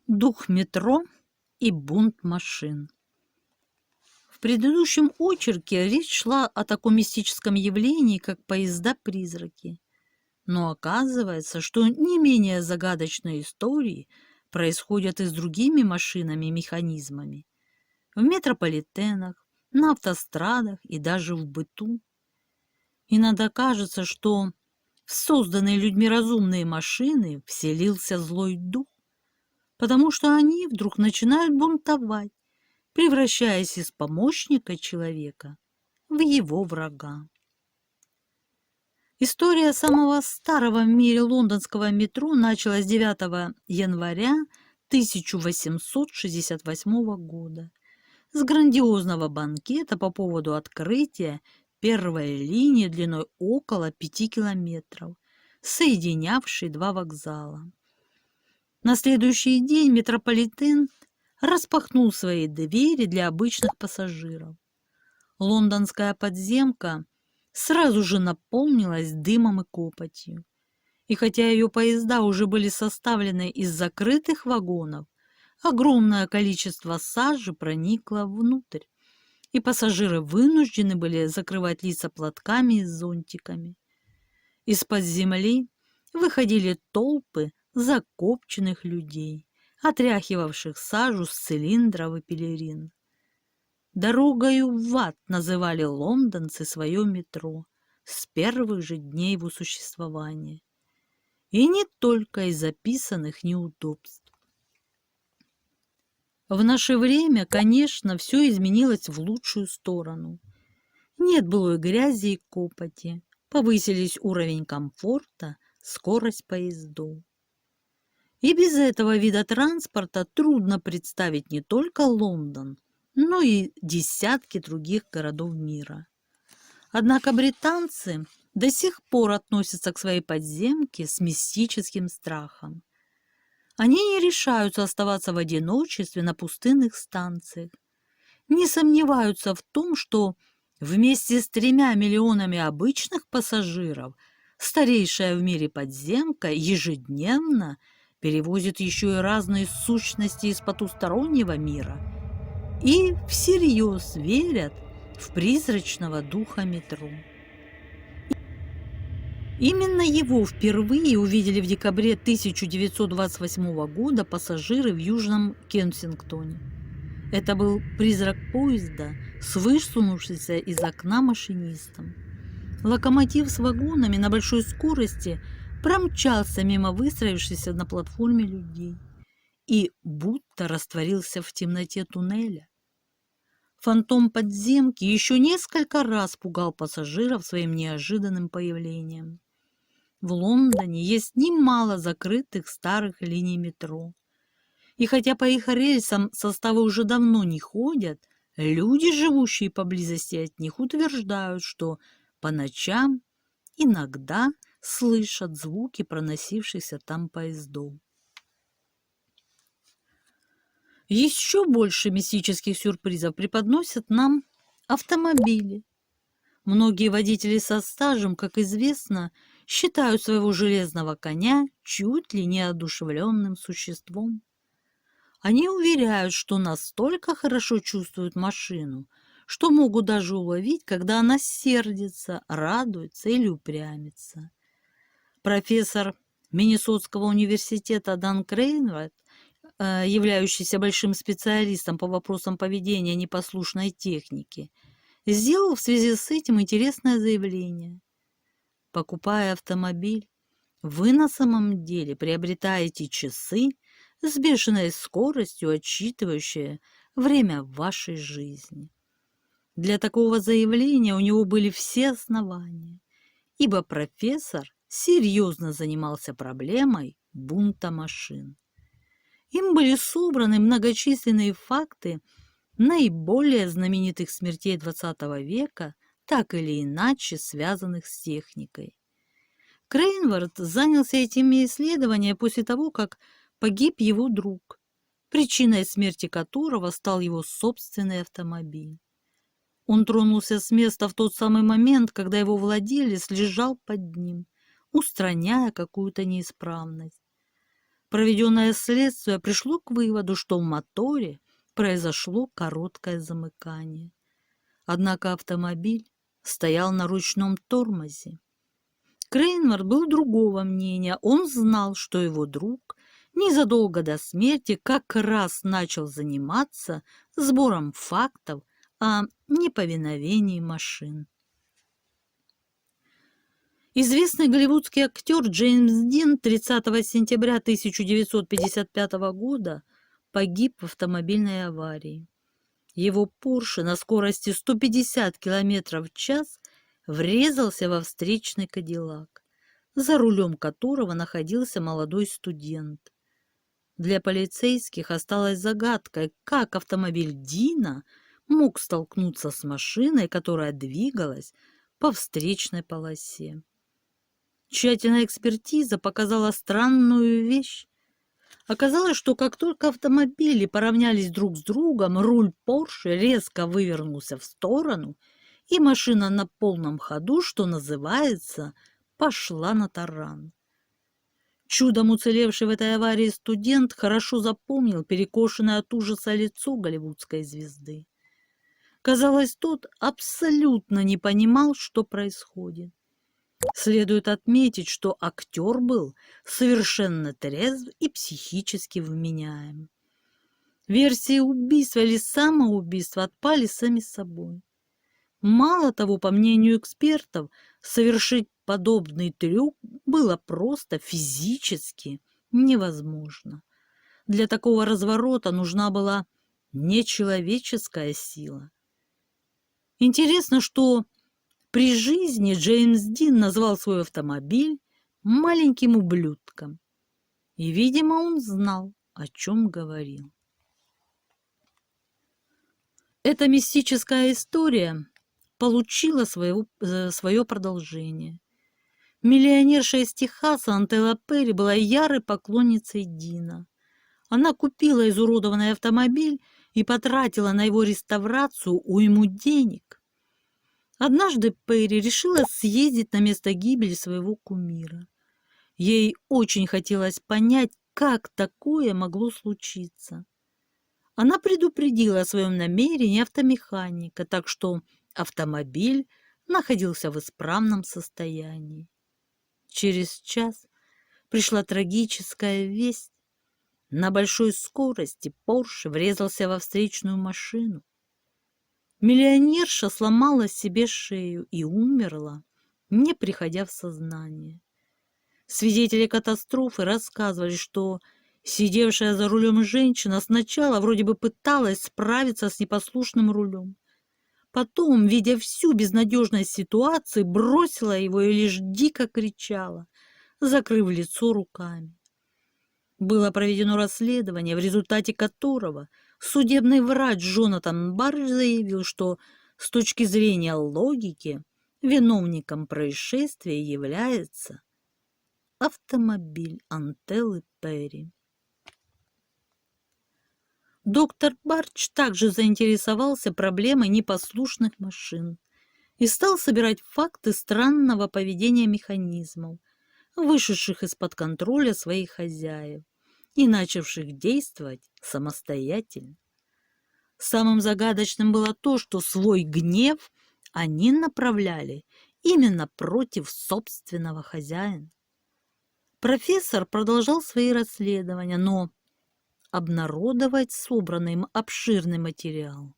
Дух метро и бунт машин. В предыдущем очерке речь шла о таком мистическом явлении, как поезда-призраки. Но оказывается, что не менее загадочные истории происходят и с другими машинами и механизмами. В метрополитенах, на автострадах и даже в быту. Иногда кажется, что в созданные людьми разумные машины вселился злой дух, потому что они вдруг начинают бунтовать, превращаясь из помощника человека в его врага. История самого старого в мире лондонского метро началась 9 января 1868 года с грандиозного банкета по поводу открытия первой линии длиной около 5 километров, соединявшей два вокзала. На следующий день метрополитен распахнул свои двери для обычных пассажиров. Лондонская подземка сразу же наполнилась дымом и копотью. И хотя ее поезда уже были составлены из закрытых вагонов, огромное количество сажи проникло внутрь, и пассажиры вынуждены были закрывать лица платками и зонтиками. Из-под земли выходили толпы закопченных людей, отряхивавших сажу с цилиндров и пелерин. «Дорогою в ад» называли лондонцы свое метро с первых же дней его существования. И не только из записанных неудобств. В наше время, конечно, все изменилось в лучшую сторону. Нет былой грязи и копоти, повысились уровень комфорта, скорость поездов. И без этого вида транспорта трудно представить не только Лондон, но и десятки других городов мира. Однако британцы до сих пор относятся к своей подземке с мистическим страхом. Они не решаются оставаться в одиночестве на пустынных станциях, не сомневаются в том, что вместе с 3 миллионами обычных пассажиров старейшая в мире подземка ежедневно перевозит еще и разные сущности из потустороннего мира и всерьез верят в призрачного духа метро. Именно его впервые увидели в декабре 1928 года пассажиры в Южном Кенсингтоне. Это был призрак поезда с высунувшимся из окна машинистом. Локомотив с вагонами на большой скорости промчался мимо выстроившихся на платформе людей и будто растворился в темноте туннеля. Фантом подземки еще несколько раз пугал пассажиров своим неожиданным появлением. В Лондоне есть немало закрытых старых линий метро. И хотя по их рельсам составы уже давно не ходят, люди, живущие поблизости от них, утверждают, что по ночам иногда слышат звуки проносившихся там поездов. Еще больше мистических сюрпризов преподносят нам автомобили. Многие водители со стажем, как известно, считают своего железного коня чуть ли не одушевленным существом. Они уверяют, что настолько хорошо чувствуют машину, что могут даже уловить, когда она сердится, радуется или упрямится. Профессор Миннесотского университета Дан Крейнвайт, являющийся большим специалистом по вопросам поведения непослушной техники, сделал в связи с этим интересное заявление. Покупая автомобиль, вы на самом деле приобретаете часы с бешеной скоростью, отсчитывающие время вашей жизни. Для такого заявления у него были все основания, ибо профессор серьезно занимался проблемой бунта машин. Им были собраны многочисленные факты наиболее знаменитых смертей XX века, так или иначе связанных с техникой. Крейнвард занялся этими исследованиями после того, как погиб его друг, причиной смерти которого стал его собственный автомобиль. Он тронулся с места в тот самый момент, когда его владелец лежал под ним, устраняя какую-то неисправность. Проведенное следствие пришло к выводу, что в моторе произошло короткое замыкание. Однако автомобиль стоял на ручном тормозе. Крейнвард был другого мнения. Он знал, что его друг незадолго до смерти как раз начал заниматься сбором фактов о неповиновении машин. Известный голливудский актер Джеймс Дин 30 сентября 1955 года погиб в автомобильной аварии. Его Порше на скорости 150 км в час врезался во встречный Кадиллак, за рулем которого находился молодой студент. Для полицейских осталось загадкой, как автомобиль Дина мог столкнуться с машиной, которая двигалась по встречной полосе. Тщательная экспертиза показала странную вещь. Оказалось, что как только автомобили поравнялись друг с другом, руль Порше резко вывернулся в сторону, и машина на полном ходу, что называется, пошла на таран. Чудом уцелевший в этой аварии студент хорошо запомнил перекошенное от ужаса лицо голливудской звезды. Казалось, тот абсолютно не понимал, что происходит. Следует отметить, что актер был совершенно трезв и психически вменяем. Версии убийства или самоубийства отпали сами собой. Мало того, по мнению экспертов, совершить подобный трюк было просто физически невозможно. Для такого разворота нужна была нечеловеческая сила. Интересно, что при жизни Джеймс Дин назвал свой автомобиль маленьким ублюдком. И, видимо, он знал, о чем говорил. Эта мистическая история получила свое продолжение. Миллионерша из Техаса Антелла Перри была ярой поклонницей Дина. Она купила изуродованный автомобиль и потратила на его реставрацию уйму денег. Однажды Перри решила съездить на место гибели своего кумира. Ей очень хотелось понять, как такое могло случиться. Она предупредила о своем намерении автомеханика, так что автомобиль находился в исправном состоянии. Через час пришла трагическая весть. На большой скорости Порше врезался во встречную машину. Миллионерша сломала себе шею и умерла, не приходя в сознание. Свидетели катастрофы рассказывали, что сидевшая за рулем женщина сначала вроде бы пыталась справиться с непослушным рулем. Потом, видя всю безнадежность ситуации, бросила его и лишь дико кричала, закрыв лицо руками. Было проведено расследование, в результате которого судебный врач Джонатан Барридж заявил, что с точки зрения логики виновником происшествия является автомобиль Антеллы Перри. Доктор Бардж также заинтересовался проблемой непослушных машин и стал собирать факты странного поведения механизмов, вышедших из-под контроля своих хозяев и начавших действовать самостоятельно. Самым загадочным было то, что свой гнев они направляли именно против собственного хозяина. Профессор продолжал свои расследования, но обнародовать собранный им обширный материал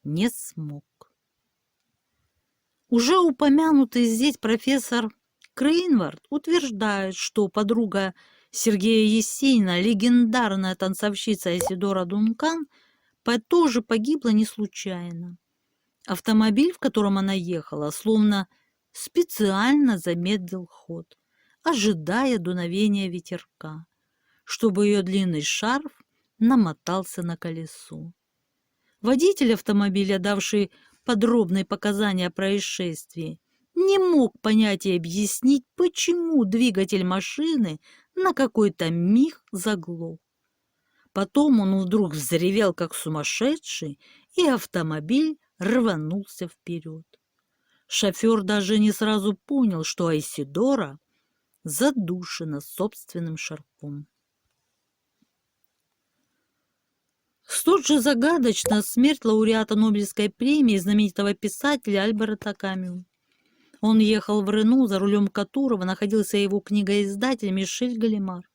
не смог. Уже упомянутый здесь профессор Крейнвард утверждает, что подруга Сергея Есенина, легендарная танцовщица Исидора Дункан, тоже погибла не случайно. Автомобиль, в котором она ехала, словно специально замедлил ход, ожидая дуновения ветерка, чтобы ее длинный шарф намотался на колесо. Водитель автомобиля, давший подробные показания о происшествии, не мог понять и объяснить, почему двигатель машины на какой-то миг заглох. Потом он вдруг взревел, как сумасшедший, и автомобиль рванулся вперед. Шофер даже не сразу понял, что Айсидора задушена собственным шарфом. тут же загадочно смерть лауреата Нобелевской премии знаменитого писателя Альберта Камю. Он ехал в Рену, за рулем которого находился его книгоиздатель Мишель Галимар.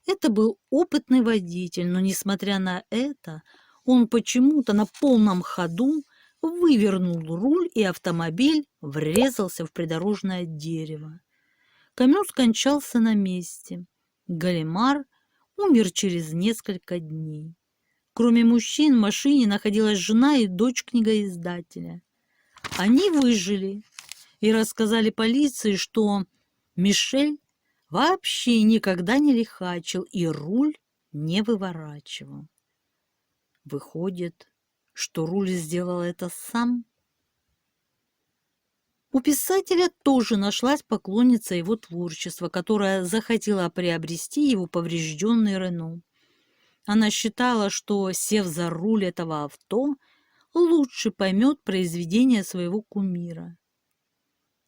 Это был опытный водитель, но, несмотря на это, он почему-то на полном ходу вывернул руль, и автомобиль врезался в придорожное дерево. Камю скончался на месте. Галимар умер через несколько дней. Кроме мужчин в машине находилась жена и дочь книгоиздателя. Они выжили и рассказали полиции, что Мишель вообще никогда не лихачил и руль не выворачивал. Выходит, что руль сделал это сам. У писателя тоже нашлась поклонница его творчества, которая захотела приобрести его поврежденный Рено. Она считала, что, сев за руль этого авто, лучше поймет произведение своего кумира.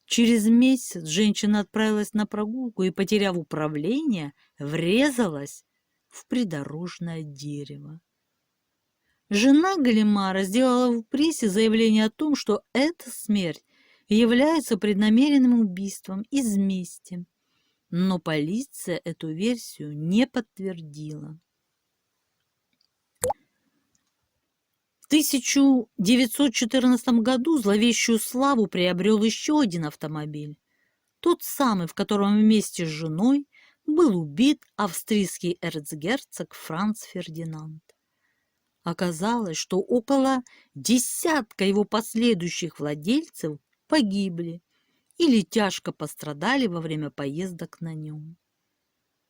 Через месяц женщина отправилась на прогулку и, потеряв управление, врезалась в придорожное дерево. Жена Галимара сделала в прессе заявление о том, что эта смерть является преднамеренным убийством из мести, но полиция эту версию не подтвердила. В 1914 году зловещую славу приобрел еще один автомобиль, тот самый, в котором вместе с женой был убит австрийский эрцгерцог Франц Фердинанд. Оказалось, что около десятка его последующих владельцев погибли или тяжко пострадали во время поездок на нем.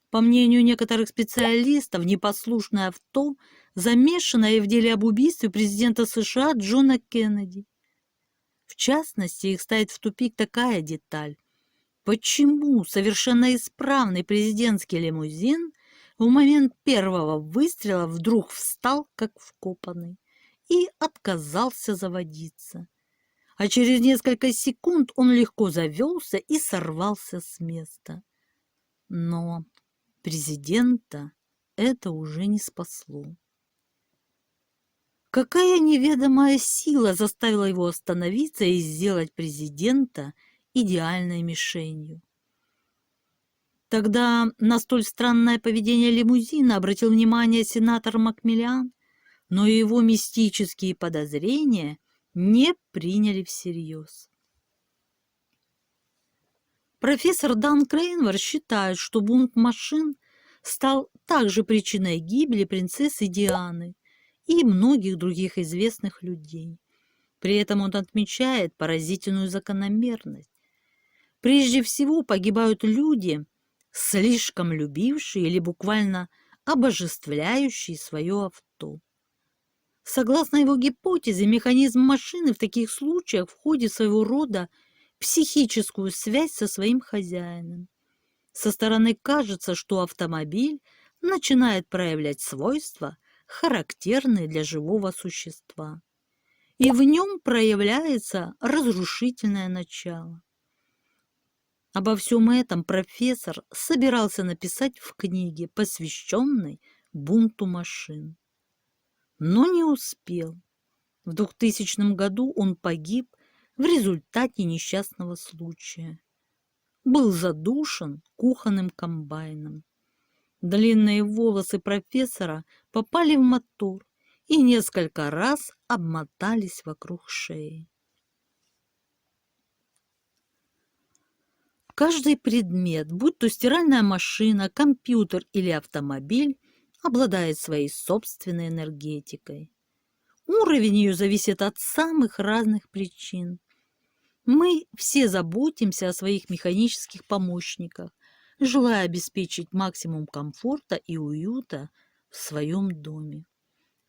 По мнению некоторых специалистов, непослушное авто, замешанное в деле об убийстве президента США Джона Кеннеди. В частности, их ставит в тупик такая деталь. Почему совершенно исправный президентский лимузин в момент первого выстрела вдруг встал, как вкопанный, и отказался заводиться? А через несколько секунд он легко завелся и сорвался с места. Но президента это уже не спасло. Какая неведомая сила заставила его остановиться и сделать президента идеальной мишенью? Тогда на столь странное поведение лимузина обратил внимание сенатор Макмиллан, но его мистические подозрения не приняли всерьез. Профессор Дан Крейнвар считает, что бунт машин стал также причиной гибели принцессы Дианы и многих других известных людей. При этом он отмечает поразительную закономерность. Прежде всего погибают люди, слишком любившие или буквально обожествляющие свое авто. Согласно его гипотезе, механизм машины в таких случаях входит в своего рода психическую связь со своим хозяином. Со стороны кажется, что автомобиль начинает проявлять свойства, характерные для живого существа, и в нем проявляется разрушительное начало. Обо всем этом профессор собирался написать в книге, посвященной бунту машин, но не успел. В 2000 году он погиб в результате несчастного случая. Был задушен кухонным комбайном. Длинные волосы профессора попали в мотор и несколько раз обмотались вокруг шеи. Каждый предмет, будь то стиральная машина, компьютер или автомобиль, обладает своей собственной энергетикой. Уровень ее зависит от самых разных причин. Мы все заботимся о своих механических помощниках, желая обеспечить максимум комфорта и уюта в своем доме,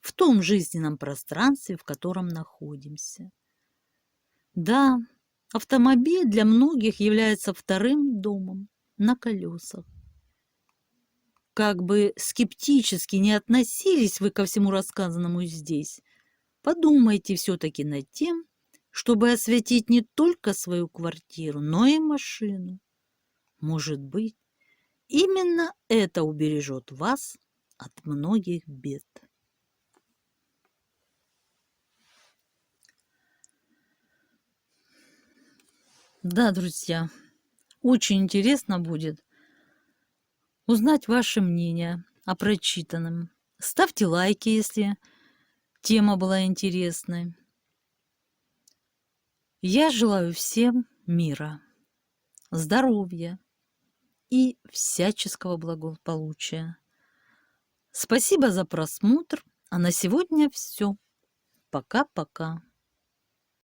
в том жизненном пространстве, в котором находимся. Да, автомобиль для многих является вторым домом на колесах. Как бы скептически не относились вы ко всему рассказанному здесь, подумайте все-таки над тем, чтобы осветить не только свою квартиру, но и машину. Может быть, именно это убережет вас от многих бед. Да, друзья, очень интересно будет узнать ваше мнение о прочитанном. Ставьте лайки, если тема была интересной. Я желаю всем мира, здоровья и всяческого благополучия. Спасибо за просмотр, а на сегодня все. Пока-пока.